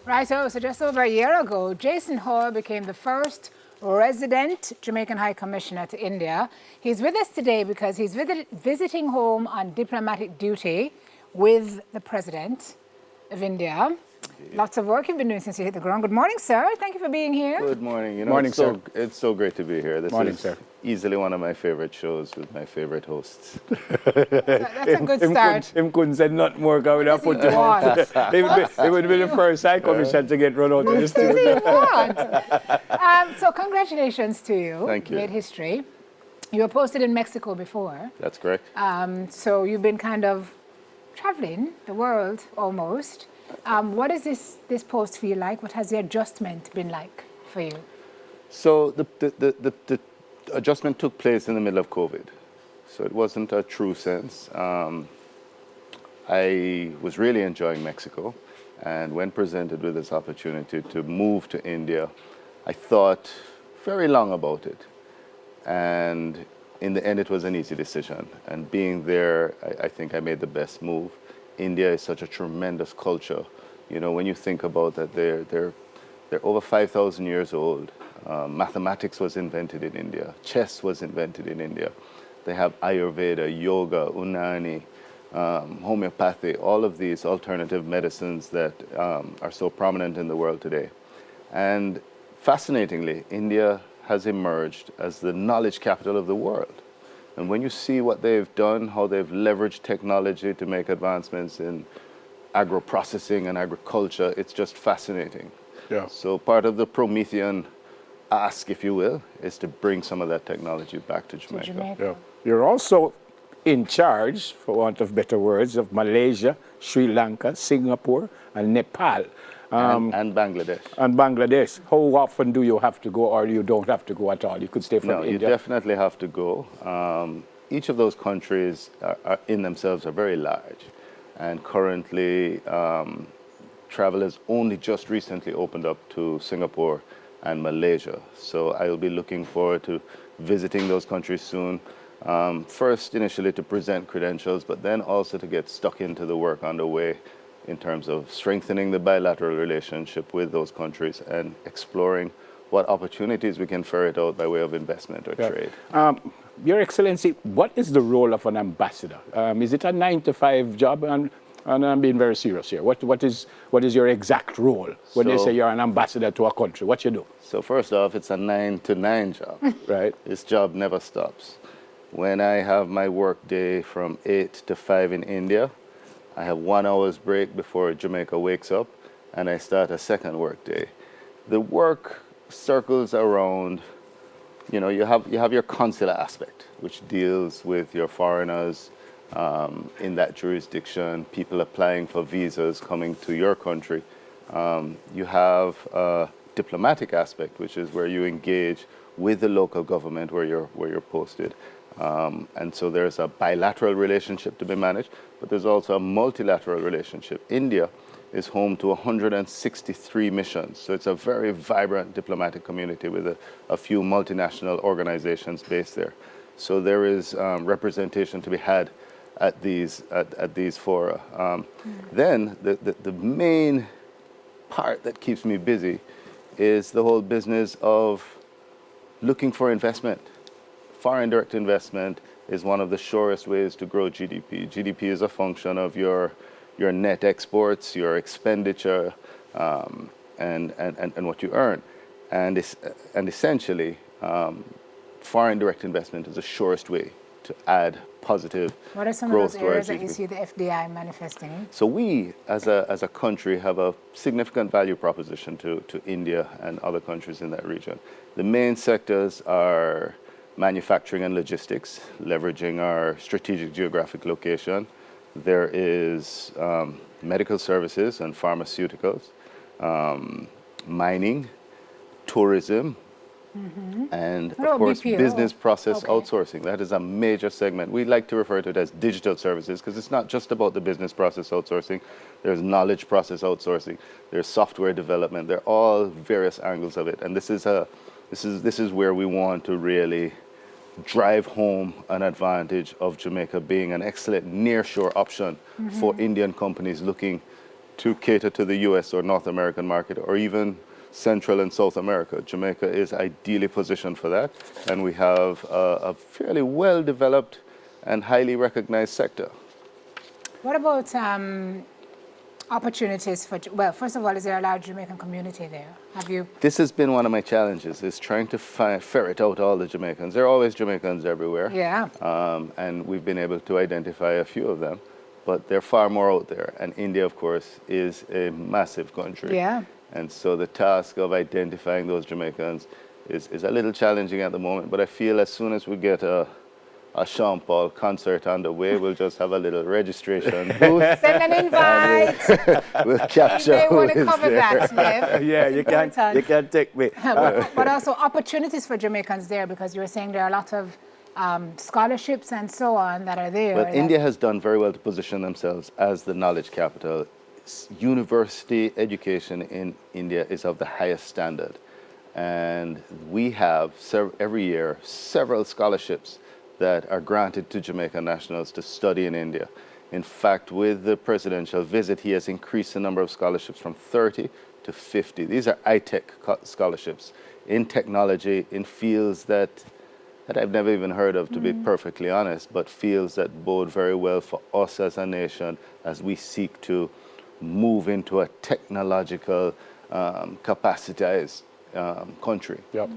Right, so just over a year ago, Jason Hall became the first resident Jamaican High Commissioner to India. He's with us today because he's visiting home on diplomatic duty with the President of India. Lots of work you've been doing since you hit the ground. Good morning, sir. Thank you for being here. Good morning. You know, Morning, sir. It's so great to be here. This Morning, is sir. easily one of my favorite shows with my favorite hosts. That's a good start. Him couldn't say nothing more because we have put him on. It would be the first High Commission to get run out of the studio. So congratulations to you. Thank you. Made history. You were posted in Mexico before. That's correct. So you've been kind of traveling the world almost. What does this post feel like? What has the adjustment been like for you? So the adjustment took place in the middle of COVID. So it wasn't a true sense. I was really enjoying Mexico. And when presented with this opportunity to move to India, I thought very long about it. And in the end, it was an easy decision. And being there, I think I made the best move. India is such a tremendous culture. You know, when you think about that, they're over 5,000 years old. Mathematics was invented in India. Chess was invented in India. They have Ayurveda, yoga, Unani, homeopathy, all of these alternative medicines that are so prominent in the world today. And fascinatingly, India has emerged as the knowledge capital of the world. And when you see what they've done, how they've leveraged technology to make advancements in agro-processing and agriculture, it's just fascinating. Yeah. So part of the Promethean ask, if you will, is to bring some of that technology back to Jamaica. Yeah. You're also in charge, for want of better words, of Malaysia, Sri Lanka, Singapore, and Nepal. And Bangladesh. And Bangladesh. How often do you have to go, or you don't have to go at all? You could stay from No, India. you definitely have to go. Each of those countries are in themselves are very large. And currently, travel has only just recently opened up to Singapore and Malaysia. So I will be looking forward to visiting those countries soon. First, initially to present credentials, but then also to get stuck into the work underway in terms of strengthening the bilateral relationship with those countries and exploring what opportunities we can ferret out by way of investment or trade. Your Excellency, what is the role of an ambassador? Is it a 9-to-5 job? And I'm being very serious here. What is your exact role when they say you're an ambassador to a country? What you do? So first off, it's a 9-to-9 job. Right. This job never stops. When I have my work day from 8 to 5 in India, I have 1 hour's break before Jamaica wakes up, and I start a second work day. The work circles around, you know, you have your consular aspect, which deals with your foreigners in that jurisdiction, people applying for visas coming to your country. You have a diplomatic aspect, which is where you engage with the local government where you're posted. And so there's a bilateral relationship to be managed, but there's also a multilateral relationship. India is home to 163 missions, so it's a very vibrant diplomatic community with a few multinational organizations based there. So there is representation to be had at these fora. Then the main part that keeps me busy is the whole business of looking for investment. Foreign direct investment is one of the surest ways to grow GDP. GDP is a function of your net exports, your expenditure, and what you earn. And essentially, foreign direct investment is the surest way to add positive growth to our GDP. What are some of those areas that you see the FDI manifesting? So we, as a country, have a significant value proposition to India and other countries in that region. The main sectors are manufacturing and logistics, leveraging our strategic geographic location. There is medical services and pharmaceuticals, mining, tourism, and of course, BPO? business process outsourcing. That is a major segment. We like to refer to it as digital services because it's not just about the business process outsourcing. There's knowledge process outsourcing. There's software development. They're all various angles of it. And this is where we want to really drive home an advantage of Jamaica being an excellent nearshore option for Indian companies looking to cater to the US or North American market, or even Central and South America. Jamaica is ideally positioned for that, and we have a fairly well-developed and highly recognized sector. What about opportunities for, well, first of all, is there a large Jamaican community there? Have you? This has been one of my challenges, is trying to ferret out all the Jamaicans. There are always Jamaicans everywhere. Yeah. And we've been able to identify a few of them, but there are far more out there. And India, of course, is a massive country. Yeah. And so the task of identifying those Jamaicans is a little challenging at the moment, but I feel as soon as we get a Sean Paul concert underway, we'll just have a little registration booth. Send an invite. We'll capture You may who want to is cover there. that, Nev. Yeah, you can't take me. But also opportunities for Jamaicans there, because you were saying there are a lot of scholarships and so on that are there. Well, India has done very well to position themselves as the knowledge capital. University education in India is of the highest standard. And we have, every year, several scholarships that are granted to Jamaican nationals to study in India. In fact, with the presidential visit, he has increased the number of scholarships from 30 to 50. These are high-tech scholarships in technology, in fields that I've never even heard of, to be perfectly honest, but fields that bode very well for us as a nation as we seek to move into a technological, capacitized country. Yep.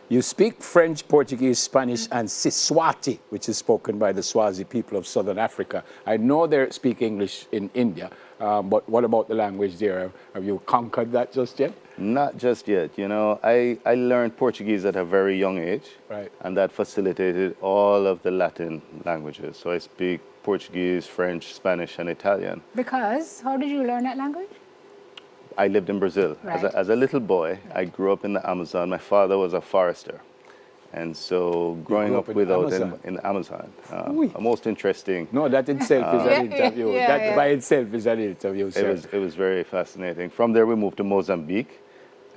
You speak French, Portuguese, Spanish, and Siswati, which is spoken by the Swazi people of Southern Africa. I know they speak English in India, but what about the language there? Have you conquered that just yet? Not just yet. You know, I learned Portuguese at a very young age, Right. and that facilitated all of the Latin languages. So I speak Portuguese, French, Spanish, and Italian. Because, how did you learn that language? I lived in Brazil. Right. As a little boy, I grew up in the Amazon. My father was a forester. And so growing grew up up in the in the Amazon, Oui. a most interesting. No, that itself is an interview. yeah, That yeah. by itself is an interview, sir. It was very fascinating. From there, we moved to Mozambique,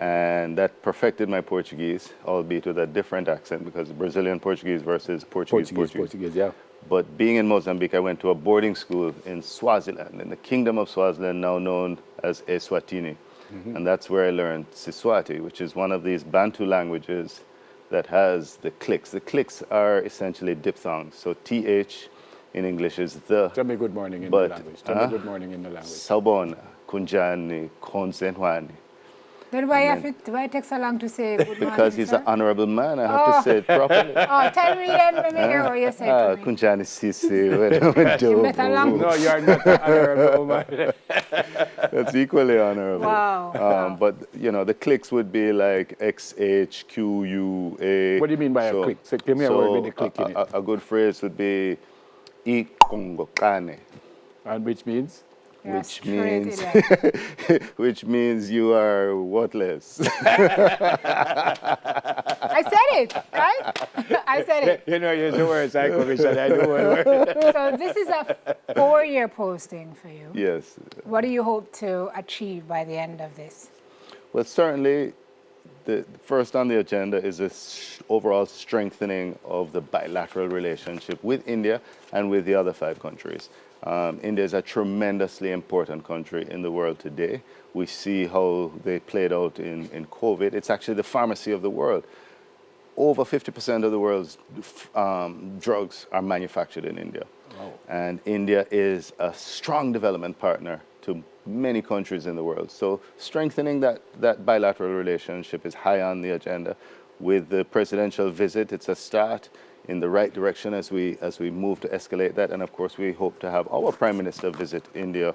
and that perfected my Portuguese, albeit with a different accent, because Brazilian Portuguese versus Portuguese, yeah. But being in Mozambique, I went to a boarding school in Swaziland, in the Kingdom of Swaziland, now known as Eswatini. And that's where I learned Siswati, which is one of these Bantu languages that has the clicks. The clicks are essentially diphthongs. So TH in English is the. Tell me good morning in the language. Tell me good morning in the language. Sabona, Kunjani, Konsenwani. Then why it take so long to say good morning? Because he's sir? an honorable man, I have to say it properly. Oh, tell me then, let me hear what you say to me. Kunjani Sisi, You met a long- No, you are not an honorable man. That's equally honorable. Wow. But, you know, the clicks would be like X, H, Q, U, A. What do you mean by a click? So give me a word with a click in it. A good phrase would be I Kongo Kane, And which means? You're a which straight means idiot. which means you are worthless. I said it, right? I said it. You know, you do words, I commission, I do word. So this is a 4-year posting for you. Yes. What do you hope to achieve by the end of this? Well, certainly, the first on the agenda is this overall strengthening of the bilateral relationship with India and with the other 5 countries. India is a tremendously important country in the world today. We see how they played out in COVID. It's actually the pharmacy of the world. Over 50% of the world's drugs are manufactured in India. Wow. And India is a strong development partner to many countries in the world. So strengthening that bilateral relationship is high on the agenda. With the presidential visit, it's a start in the right direction as we move to escalate that. And of course, we hope to have our Prime Minister visit India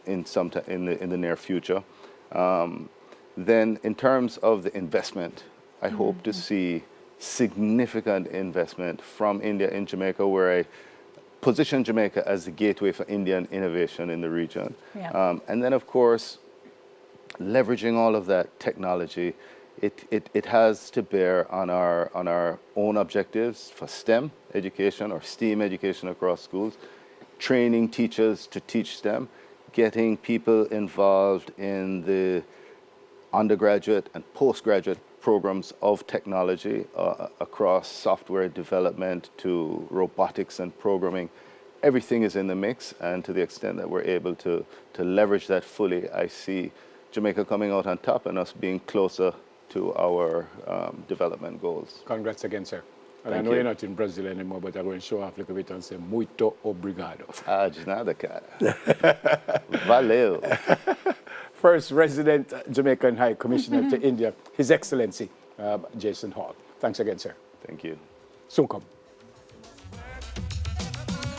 in the near future. Then in terms of the investment, I hope to see significant investment from India in Jamaica, where I position Jamaica as the gateway for Indian innovation in the region. Yeah. And then, of course, leveraging all of that technology, it has to bear on our own objectives for STEM education or STEAM education across schools, training teachers to teach STEM, getting people involved in the undergraduate and postgraduate programs of technology across software development to robotics and programming, everything is in the mix, and to the extent that we're able to leverage that fully, I see Jamaica coming out on top and us being closer to our development goals. Congrats again, sir. And Thank I know you. you're not in Brazil anymore, but I'm going to show off a little bit and say, muito obrigado. Ah, de nada, cara. Valeu. First resident Jamaican High Commissioner to India, His Excellency Jason Hall. Thanks again, sir. Thank you. Soon come.